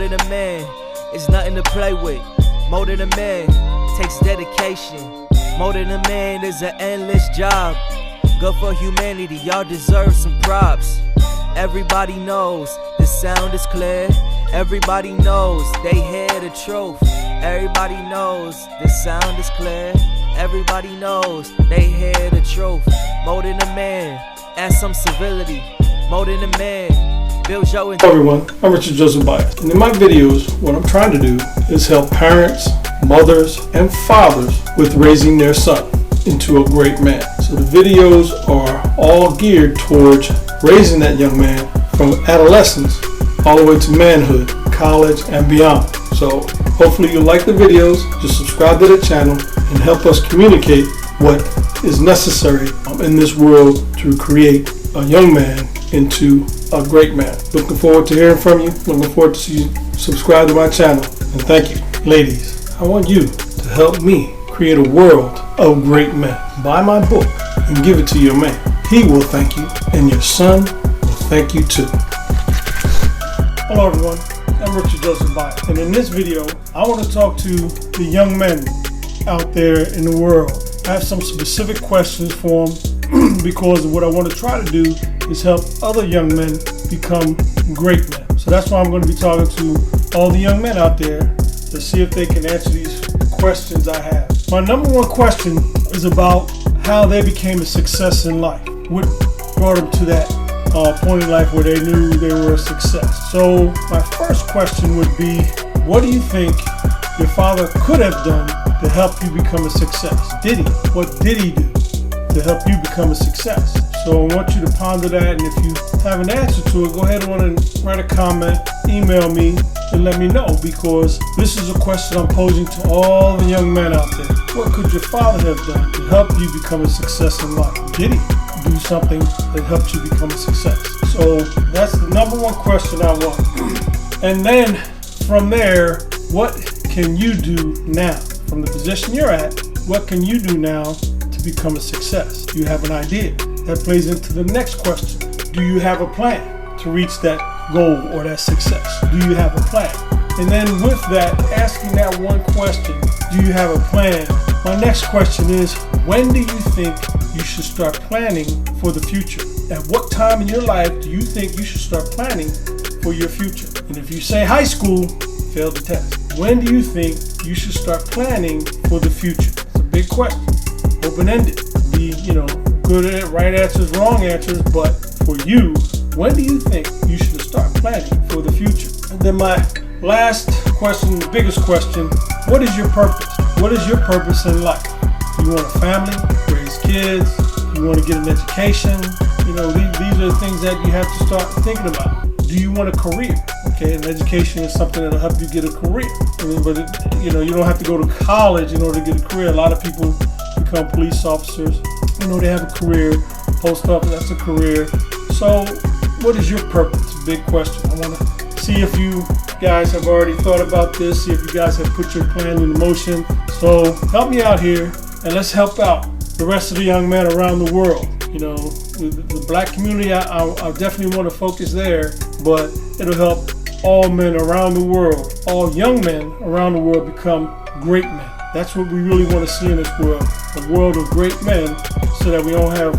More than a man is nothing to play with. More than a man takes dedication. More than a man is an endless job. Good for humanity, y'all deserve some props. Everybody knows the sound is clear. Everybody knows they hear the truth. Everybody knows the sound is clear. Everybody knows they hear the truth. More than a man, add some civility. More than a man, build your... Hello everyone, I'm Richard Joseph Byers, and in my videos what I'm trying to do is help parents, mothers, and fathers with raising their son into a great man. So the videos are all geared towards raising that young man from adolescence all the way to manhood, college, and beyond. So hopefully you'll like the videos, just subscribe to the channel, and help us communicate what is necessary in this world to create a young man into a great man. Looking forward to hearing from you. Looking forward to see you subscribe to my channel. And thank you. Ladies, I want you to help me create a world of great men. Buy my book and give it to your man. He will thank you, and your son will thank you too. Hello everyone, I'm Richard Joseph Byers, and in this video I want to talk to the young men out there in the world. I have some specific questions for them because what I want to try to do is help other young men become great men. So that's why I'm going to be talking to all the young men out there to see if they can answer these questions I have. My number one question is about how they became a success in life. What brought them to that point in life where they knew they were a success. So my first question would be, what do you think your father could have done to help you become a success? Did he? What did he do to help you become a success? So I want you to ponder that, and if you have an answer to it, go ahead and write a comment, email me, and let me know, because this is a question I'm posing to all the young men out there. What could your father have done to help you become a success in life? Did he do something that helped you become a success? So that's the number one question I want. And then from there, what can you do now? From the position you're at, what can you do now to become a success? Do you have an idea? That plays into the next question. Do you have a plan to reach that goal or that success? Do you have a plan? And then with that, asking that one question, do you have a plan? My next question is, when do you think you should start planning for the future? At what time in your life do you think you should start planning for your future? And if you say high school, fail the test. When do you think you should start planning for the future? It's a big question, open-ended. Be, good at right answers, wrong answers, but for you, when do you think you should start planning for the future? And then my last question, the biggest question, what is your purpose? What is your purpose in life? Do you want a family, raise kids? Do you want to get an education? These are the things that you have to start thinking about. Do you want a career? Okay, and education is something that'll help you get a career. You don't have to go to college in order to get a career. A lot of people become police officers. They have a career. Post office, that's a career. So what is your purpose? Big question. I want to see if you guys have already thought about this, see if you guys have put your plan into motion. So help me out here, and let's help out the rest of the young men around the world. The black community, I definitely want to focus there, but it'll help all men around the world, all young men around the world become great men. That's what we really want to see in this world, a world of great men, so that we don't have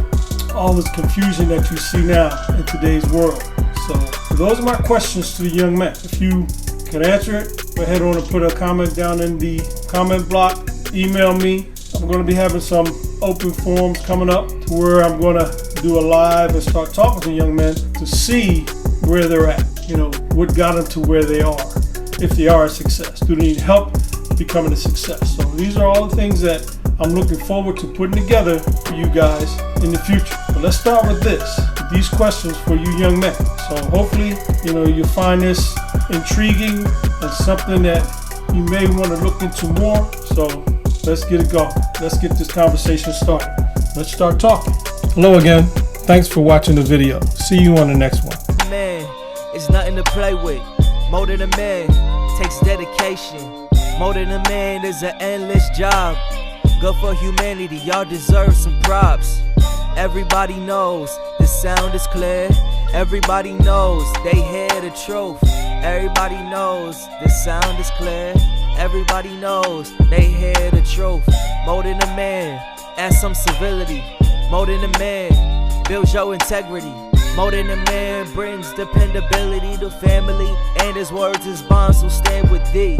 all this confusion that you see now in today's world. So those are my questions to the young men. If you can answer it, go ahead and put a comment down in the comment block. Email me. I'm going to be having some open forums coming up to where I'm going to do a live and start talking to young men to see where they're at. What got them to where they are, if they are a success. Do they need help becoming a success? So these are all the things that I'm looking forward to putting together for you guys in the future. But let's start with these questions for you young men. So hopefully, you'll find this intriguing and something that you may want to look into more. So let's get it going. Let's get this conversation started. Let's start talking. Hello again. Thanks for watching the video. See you on the next one. Man, it's nothing to play with. More than a man takes dedication. More than a man is an endless job. Good for humanity, y'all deserve some props. Everybody knows the sound is clear. Everybody knows they hear the truth. Everybody knows this sound is clear. Everybody knows they hear the truth. More than a man, add some civility. More than a man, builds your integrity. More than a man, brings dependability to family. And his words is bonds will stand with thee.